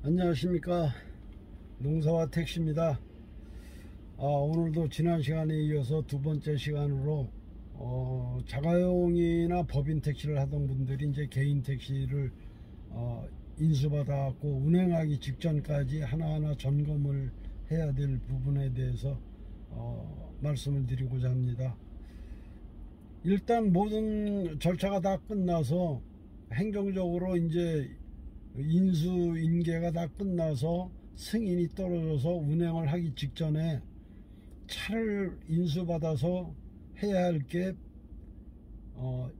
안녕하십니까. 농사와 택시입니다. 오늘도 지난 시간에 이어서 두 번째 시간으로 자가용이나 법인 택시를 하던 분들이 이제 개인 택시를 인수받아갖고 운행하기 직전까지 하나하나 점검을 해야 될 부분에 대해서 말씀을 드리고자 합니다. 일단 모든 절차가 다 끝나서 행정적으로 이제 인수인계가 다 끝나서 승인이 떨어져서 운행을 하기 직전에 차를 인수받아서 해야 할 게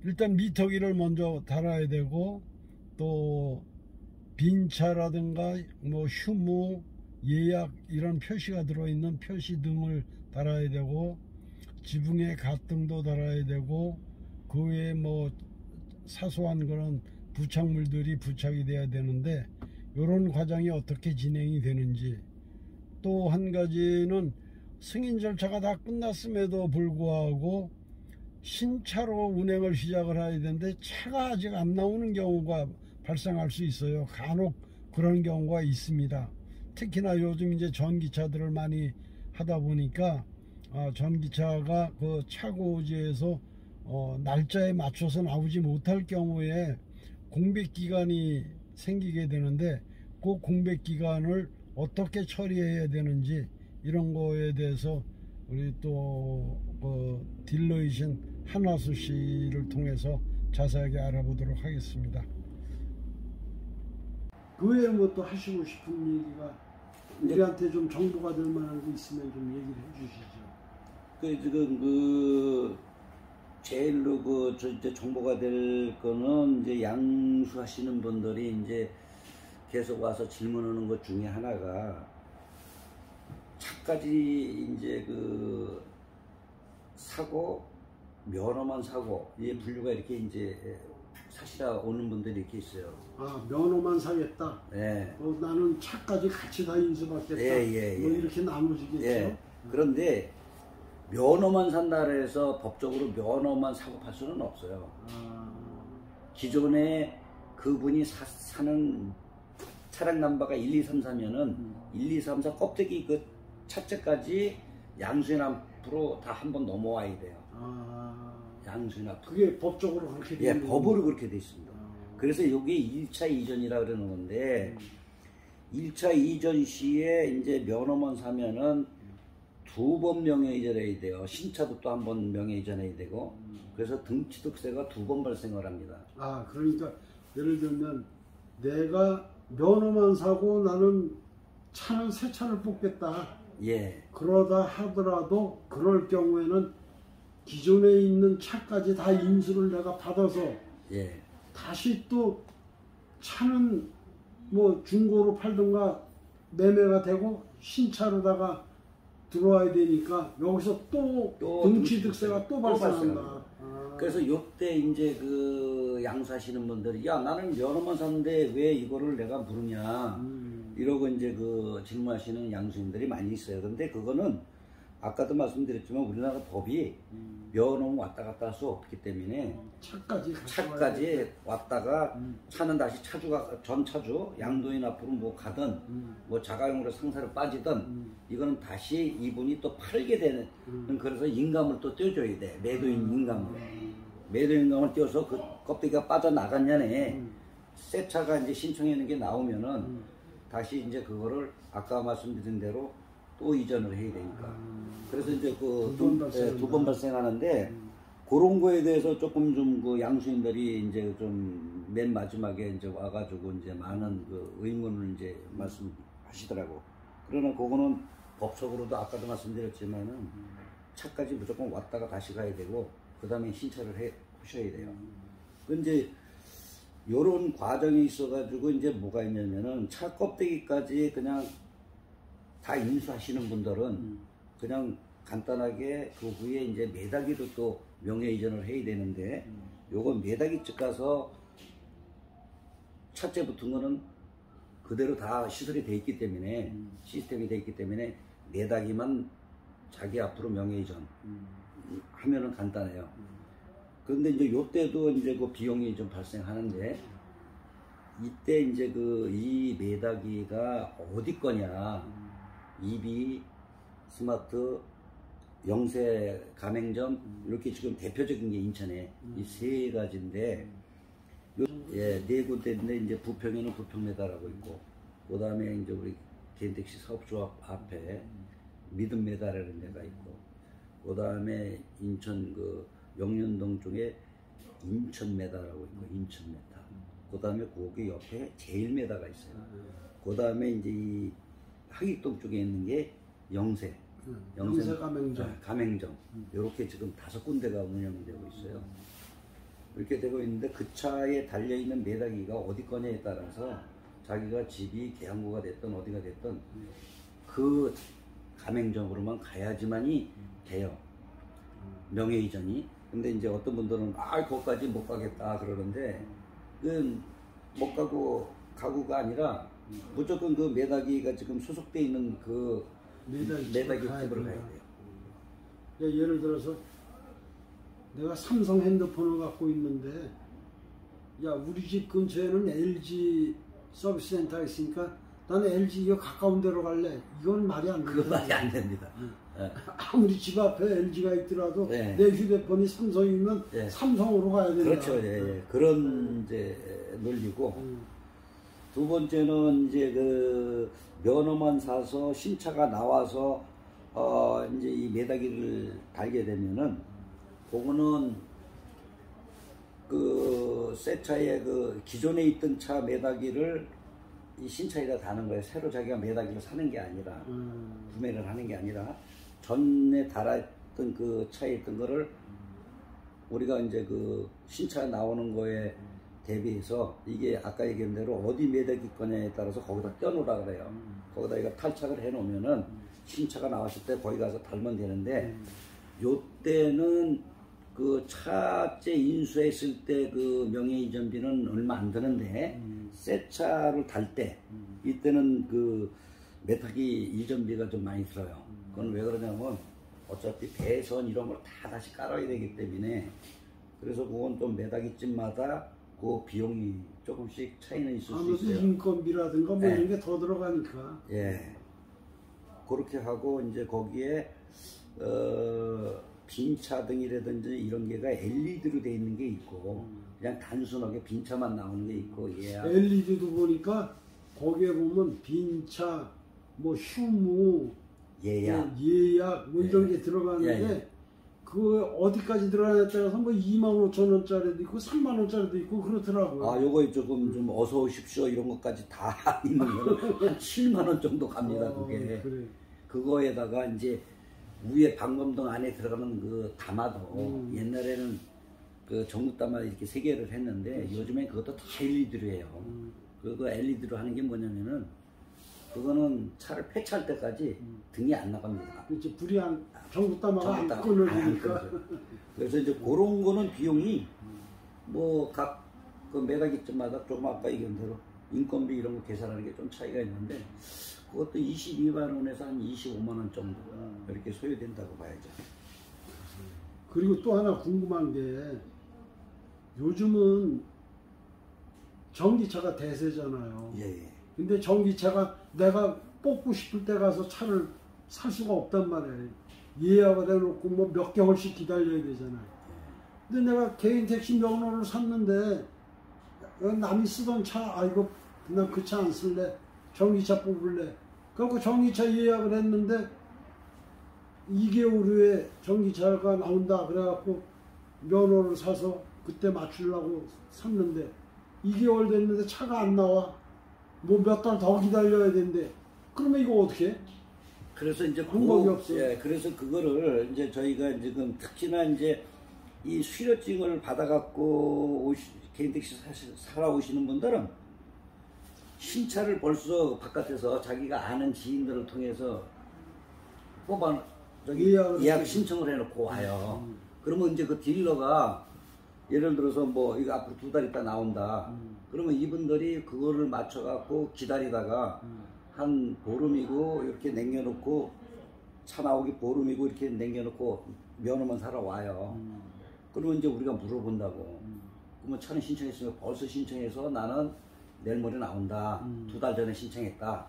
일단 미터기를 먼저 달아야 되고, 또 빈차라든가 뭐 휴무, 예약 이런 표시가 들어있는 표시 등을 달아야 되고, 지붕에 가등도 달아야 되고, 그 외에 뭐 사소한 그런 부착물들이 부착이 돼야 되는데, 이런 과정이 어떻게 진행이 되는지, 또 한 가지는 승인 절차가 다 끝났음에도 불구하고 신차로 운행을 시작을 해야 되는데 차가 아직 안 나오는 경우가 발생할 수 있어요. 간혹 그런 경우가 있습니다. 특히나 요즘 이제 전기차들을 많이 하다 보니까 전기차가 그 차고지에서 날짜에 맞춰서 나오지 못할 경우에 공백기간이 생기게 되는데, 그 공백기간을 어떻게 처리해야 되는지 이런 거에 대해서 우리 또 딜러이신 한화수 씨를 통해서 자세하게 알아보도록 하겠습니다. 그 외에 뭐 또 하시고 싶은 얘기가 우리한테 좀 정보가 될 만한 게 있으면 좀 얘기를 해주시죠. 지금 제일로 이제 정보가 될 거는 이제 양수하시는 분들이 이제 계속 와서 질문하는 것 중에 하나가, 차까지 이제 사고, 면허만 사고, 이제 분류가 이렇게 이제 사시라 오는 분들이 이렇게 있어요. 면허만 사겠다. 네. 나는 차까지 같이 다 인수받겠다. 뭐 이렇게 나누시겠죠. 예. 그런데 면허만 산다 해서 법적으로 면허만 사고 팔 수는 없어요. 기존에 그분이 사는 차량 넘버가 1, 2, 3, 4면은 1, 2, 3, 4 껍데기 그 차체까지 양수인 앞으로 다 한번 넘어와야 돼요. 양수인 앞으로. 그게 법적으로 그렇게 돼 예, 있는 법으로 그렇게 돼 있습니다. 그래서 이게 1차 이전이라 그러는 건데, 1차 이전 시에 이제 면허만 사면은 2번 명예 이전해야 돼요. 신차도 또 한 번 명예 이전해야 되고, 그래서 등취득세가 2번 발생을 합니다. 그러니까 예를 들면 내가 면허만 사고 나는 차는 새 차를 뽑겠다. 예. 그러다 하더라도 그럴 경우에는 기존에 있는 차까지 다 인수를 내가 받아서 예. 다시 또 차는 뭐 중고로 팔든가 매매가 되고 신차로다가 들어와야 되니까 여기서 또 등취득세가 또 발생한다. 그래서 요때 이제 양수하시는 분들이, 야, 나는 면허만 샀는데 왜 이거를 내가 물으냐 이러고 이제 질문하시는 양수인들이 많이 있어요. 근데 그거는 아까도 말씀드렸지만 우리나라 법이 면허는 왔다 갔다 할 수 없기 때문에 차까지 왔다가 차는 다시 전 차주 양도인 앞으로 뭐 가든 뭐 자가용으로 상사를 빠지든 이거는 다시 이분이 또 팔게 되는, 그래서 인감을 또 떼줘야 돼. 매도인 인감을. 매도인 인감을 떼어서 그 껍데기가 빠져나갔냐네. 새 차가 이제 신청하는 게 나오면은 다시 이제 그거를 아까 말씀드린 대로 또 이전을 해야 되니까. 그래서 이제 두 번 발생하는데, 그런 거에 대해서 조금 좀 양수인들이 이제 좀 맨 마지막에 이제 와가지고 이제 많은 의문을 이제 말씀하시더라고. 그러나 그거는 법적으로도 아까도 말씀드렸지만은 차까지 무조건 왔다가 다시 가야 되고, 그 다음에 신차를 하셔야 돼요. 근데 요런 과정이 있어가지고 이제 뭐가 있냐면은, 차 껍데기까지 그냥 다 인수하시는 분들은 그냥 간단하게 그 후에 이제 매다기도 또 명예 이전을 해야 되는데, 요거 매다기 쪽 가서 차체 붙은 거는 그대로 다 시설이 돼 있기 때문에, 시스템이 돼 있기 때문에 매다기만 자기 앞으로 명예 이전 하면은 간단해요. 그런데 이제 요때도 이제 비용이 좀 발생하는데, 이때 이제 이 메다기가 어디 거냐. 이비, 스마트, 영세, 가맹점 이렇게 지금 대표적인 게 인천에 이 세 가지인데 네 군데인데 이제 부평에는 부평메다라고 있고 그 다음에 이제 우리 개인택시 사업조합 앞에 믿음메다라는 데가 있고 그 다음에 인천 영년동 쪽에 인천메다라고 있고 인천메다 그 다음에 거기 옆에 제일메다가 있어요. 그 다음에 이제 이 하익동 쪽에 있는 게 영세 가맹점. 가맹점 이렇게 지금 5군데가 운영되고 있어요. 이렇게 되고 있는데 그 차에 달려있는 메다기가 어디 거냐에 따라서 자기가 집이 계양구가 됐든 어디가 됐든 그 가맹점으로만 가야지만이 돼요. 명예이전이. 근데 이제 어떤 분들은 거기까지 못 가겠다 그러는데 그건 못 가구가 아니라 무조건 그 메다기가 지금 소속돼 있는 그 메다기 집으로 가야 돼요. 예를 들어서 내가 삼성 핸드폰을 갖고 있는데 야 우리 집 근처에는 LG 서비스 센터가 있으니까 나는 LG 이거 가까운 데로 갈래. 이건 말이 안 됩니다. 그건 말이 안 됩니다. 아무리 집 앞에 LG가 있더라도 네. 내 휴대폰이 삼성이면 네. 삼성으로 가야 된다. 그렇죠. 예. 그런 이제 논리고 두 번째는 이제 면허만 사서 신차가 나와서 이제 이 메다기를 달게 되면은 그거는 새 차에 기존에 있던 차 메다기를 이 신차에다 다는 거예요. 새로 자기가 메다기를 사는 게 아니라 구매를 하는 게 아니라 전에 달았던 그 차에 있던 거를 우리가 이제 신차 나오는 거에 대비해서 이게 아까 얘기한 대로 어디 메다기 거냐에 따라서 거기다 껴놓으라 그래요. 거기다 이거 탈착을 해 놓으면은 신차가 나왔을 때 거기 가서 달면 되는데 요때는 차째 인수했을 때 명예이전비는 얼마 안 드는데 새 차를 달 때 이때는 메타기 이전비가 좀 많이 들어요. 그건 왜 그러냐면 어차피 배선 이런 걸 다 다시 깔아야 되기 때문에 그래서 그건 좀 메다기집마다 그 비용이 조금씩 차이는 있을 수 있어요. 인건비라든가 뭐 이런 게 더 들어가니까. 예. 그렇게 하고 이제 거기에 빈차 등이라든지 이런 게가 LED로 돼 있는 게 있고 그냥 단순하게 빈차만 나오는 게 있고 LED도 보니까 거기에 보면 빈차, 뭐 휴무, 예약 뭐 이런 게 들어가는데 그 어디까지 들어가냐에 따라서 뭐 25,000원짜리도 있고 3만원짜리도 있고 그렇더라고요. 요거 조금 좀 어서 오십시오 이런 것까지 다 있는 거는 한 7만원 정도 갑니다. 그게. 그래. 그거에다가 이제 위에 방범등 안에 들어가는 담화도 옛날에는 전구 담화 이렇게 3개를 했는데 요즘에 그것도 다 LED로 해요. 그거 LED로 하는 게 뭐냐면은 그거는 차를 폐차할 때까지 등이 안 나갑니다. 그렇지. 불이 전구 담화가 안 끊어지니까. 그래서 이제 그런 거는 비용이 뭐 각 메가기쯤마다 조금 아까 얘기한 대로 인건비 이런 거 계산하는 게 좀 차이가 있는데 그것도 22만 원에서 한 25만 원 정도 이렇게 소요된다고 봐야죠. 그리고 또 하나 궁금한 게 요즘은 전기차가 대세잖아요. 예. 근데 전기차가 내가 뽑고 싶을 때 가서 차를 살 수가 없단 말이에요. 예약을 해놓고 뭐 몇 개월씩 기다려야 되잖아요. 근데 내가 개인 택시 면허를 샀는데 남이 쓰던 차, 이거 난 그 차 안 쓸래. 전기차 뽑을래. 그리고 전기차 예약을 했는데 2개월 후에 전기차가 나온다 그래갖고 면허를 사서 그때 맞추려고 샀는데 2개월 됐는데 차가 안 나와. 뭐 몇 달 더 기다려야 된대. 그러면 이거 어떻게 해? 그래서 이제 방법이 없어요. 예, 그래서 그거를 이제 저희가 지금 특히나 이제 이 수료증을 받아갖고 개인택시 사러 오시는 분들은 신차를 벌써 바깥에서 자기가 아는 지인들을 통해서 예약 신청을 해놓고 와요. 그러면 이제 그 딜러가 예를 들어서 뭐 이거 앞으로 2달 있다 나온다. 그러면 이분들이 그거를 맞춰갖고 기다리다가 한 보름이고 이렇게 남겨놓고 차 나오기 보름이고 이렇게 남겨놓고 면허만 사러 와요. 그러면 이제 우리가 물어본다고. 그러면 차는 신청했으면 벌써 신청해서 나는 내일 모레 나온다. 2달 전에 신청했다.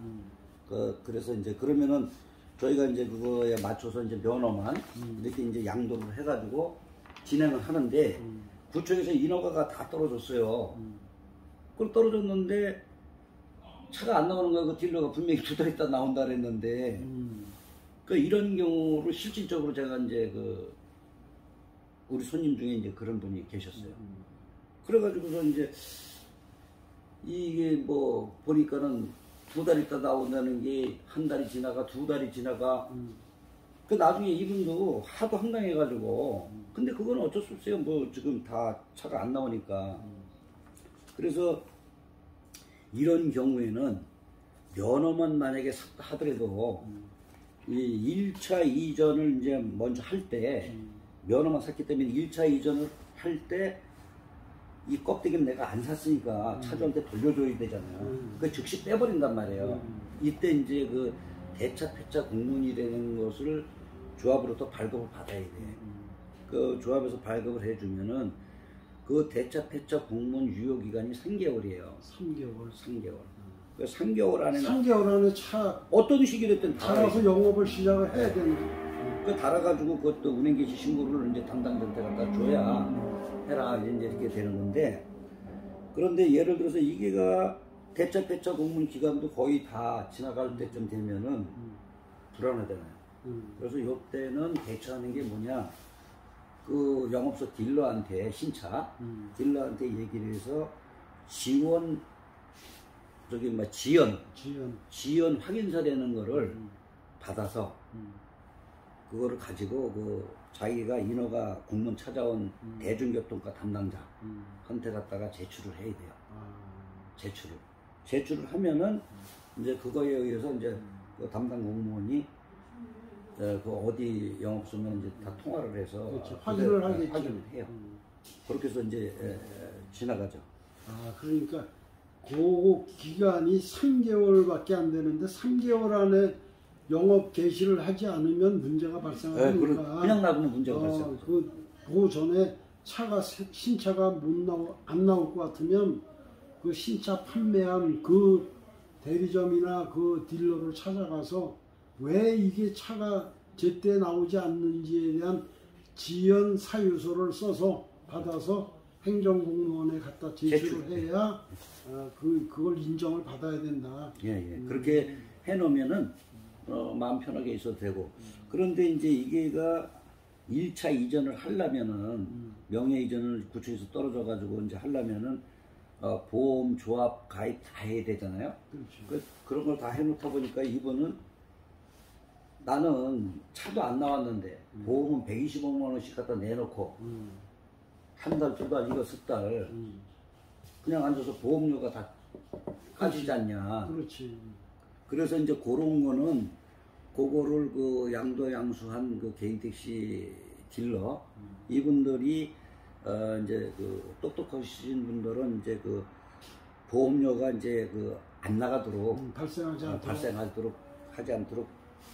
그래서 이제 그러면은 저희가 이제 그거에 맞춰서 이제 면허만 이렇게 이제 양도를 해가지고 진행을 하는데 구청에서 인허가가 다 떨어졌어요. 그걸 떨어졌는데 차가 안 나오는 거야. 그 딜러가 분명히 2달 있다 나온다 그랬는데 그 이런 경우를 실질적으로 제가 이제 그 우리 손님 중에 이제 그런 분이 계셨어요. 그래가지고서 이제 이게 뭐 보니까는 2달 있다 나온다는 게 한 달이 지나가 2달이 지나가 그 나중에 이분도 하도 황당해가지고 근데 그건 어쩔 수 없어요. 뭐 지금 다 차가 안 나오니까. 그래서 이런 경우에는 면허만 만약에 하더라도 이 1차 이전을 이제 먼저 할 때 면허만 샀기 때문에 1차 이전을 할 때 이 껍데기는 내가 안 샀으니까 차주한테 돌려줘야 되잖아요. 그 즉시 빼버린단 말이에요. 이때 이제 그 대차 폐차 공문이라는 것을 조합으로부터 발급을 받아야 돼. 그 조합에서 발급을 해주면은 그 대차 폐차 공문 유효 기간이 3개월이에요. 3개월. 그 3개월 안에 3개월 안에 차 어떤 시기됐든 달아서 영업을 시작을 해야 되는. 그 달아가지고 그것도 운행 개시 신고를 이제 담당자한테 갖다 줘야 해라 이제 이렇게 되는 건데 그런데 예를 들어서 이게가 대차 폐차 공문 기간도 거의 다 지나갈 때쯤 되면은 불안하잖아요. 그래서 이때는 대처하는 게 뭐냐 그 영업소 딜러한테 신차 딜러한테 얘기를 해서 지원 저기 뭐 지연 확인서라는 거를 받아서 그거를 가지고 그 자기가 인허가 공문 찾아온 대중교통과 담당자한테 갖다가 제출을 해야 돼요. 제출을 하면은 이제 그거에 의해서 이제 그 담당 공무원이 그 어디 영업소면 이제 다 통화를 해서 그렇죠. 확인을 하겠죠. 확인을 해요. 그렇게 해서 이제 지나가죠. 아 그러니까 그 기간이 3개월밖에 안 되는데 3개월 안에 영업 개시를 하지 않으면 문제가 발생하니까 그냥 놔두면 문제가 발생하죠. 그 전에 차가 신차가 안 나올 것 같으면 그 신차 판매한 그 대리점이나 그 딜러를 찾아가서 왜 이게 차가 제때 나오지 않는지에 대한 지연 사유서를 써서 받아서 행정공무원에 갖다 제출을 해야 그걸 인정을 받아야 된다. 예. 그렇게 해놓으면은 마음 편하게 있어도 되고. 그런데 이제 이게가 1차 이전을 하려면은 명예 이전을 구청에서 떨어져가지고 이제 하려면은 보험 조합 가입 다 해야 되잖아요. 그렇죠. 그런 걸 다 해놓다 보니까 이분은 나는 차도 안 나왔는데 보험은 125만 원씩 갖다 내놓고 한 달, 2달, 이거 10달 그냥 앉아서 보험료가 다 까지지 않냐. 그렇지. 그래서 이제 그런 거는 그거를 그 양도양수한 그 개인 택시 딜러 이분들이 이제 그 똑똑하신 분들은 이제 그 보험료가 이제 그 안 나가도록 발생하도록 하지 않도록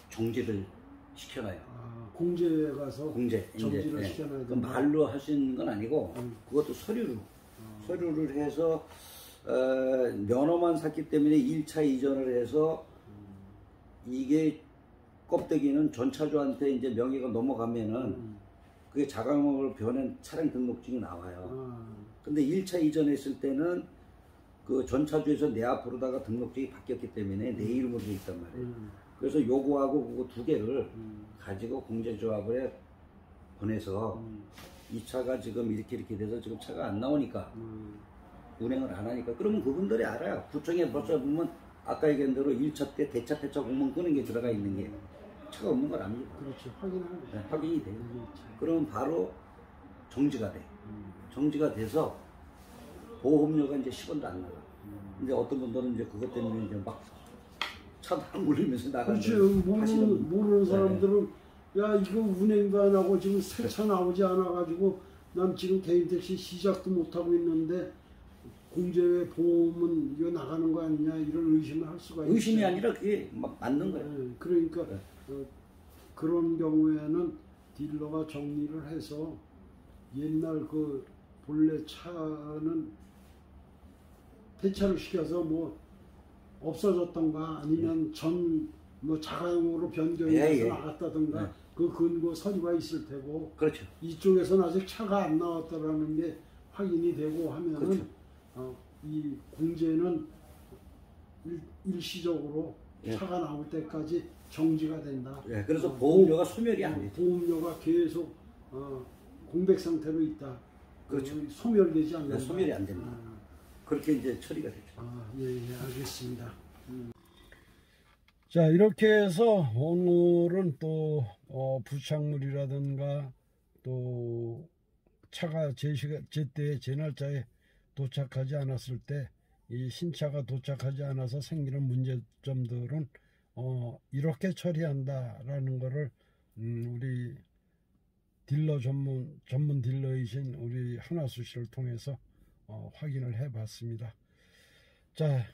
정지를 시켜놔요. 공제에 가서 공제 정지를 시켜놔야 그 말로 할 수 있는 건 아니고 그것도 서류를 해서 면허만 샀기 때문에 1차 이전을 해서 이게 껍데기는 전차주한테 이제 명의가 넘어가면은 그게 자가용으로 변한 차량 등록증이 나와요. 근데 1차 이전했을 때는 그 전차주에서 내 앞으로다가 등록증이 바뀌었기 때문에 내 이름으로 돼 있단 말이에요. 그래서 요거하고 그거 두 개를 가지고 공제조합에 보내서 이 차가 지금 이렇게 돼서 지금 차가 안 나오니까 운행을 안 하니까 그러면 그분들이 알아요. 구청에 벌써 보면 아까 얘기한 대로 1차 때 대차 폐차 공문 끄는 게 들어가 있는 게 차가 없는 걸 압니다. 그렇죠. 확인하는 네, 확인이 돼요. 그러면 바로 정지가 돼. 정지가 돼서 보험료가 이제 10원도 안 나가. 근데 어떤 분들은 이제 그것 때문에 이제 막 차도 안 굴리면서 나가는 그렇죠. 모르는 사람들은 야 이거 운행도 안 하고 지금 새 차 나오지 않아가지고 난 지금 개인 택시 시작도 못 하고 있는데 공제외 보험은 이거 나가는 거 아니냐 이런 의심을 할 수가 있어요. 의심이 아니라 그게 막 맞는 거예요. 네, 그러니까 그런 경우에는 딜러가 정리를 해서 옛날 그 본래 차는 대체를 시켜서 뭐 없어졌던가 아니면 전 뭐 자가용으로 변경해서 예, 예. 나갔다던가 네. 그 근거 서류가 있을 테고 그렇죠. 이쪽에서는 아직 차가 안 나왔다라는 게 확인이 되고 하면은 그렇죠. 이 공제는 일시적으로 예. 차가 나올 때까지 정지가 된다. 예, 그래서 보험료가 소멸이 안 되죠. 보험료가 계속 공백 상태로 있다. 그렇죠. 소멸되지 않는다. 네, 소멸이 안 됩니다. 그렇게 이제 처리가 되죠. 예, 알겠습니다. 자, 이렇게 해서 오늘은 또 부착물이라든가 또 차가 제때에 제 날짜에 도착하지 않았을 때 이 신차가 도착하지 않아서 생기는 문제점들은 이렇게 처리한다라는 거를 우리 딜러 전문 딜러이신 우리 한화수 씨를 통해서 확인을 해 봤습니다. 자,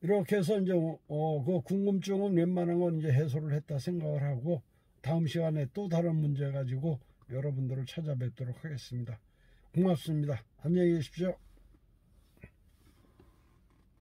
이렇게 해서 이제 그 궁금증은 웬만한 건 이제 해소를 했다 생각을 하고 다음 시간에 또 다른 문제 가지고 여러분들을 찾아뵙도록 하겠습니다. 고맙습니다. 안녕히 계십시오.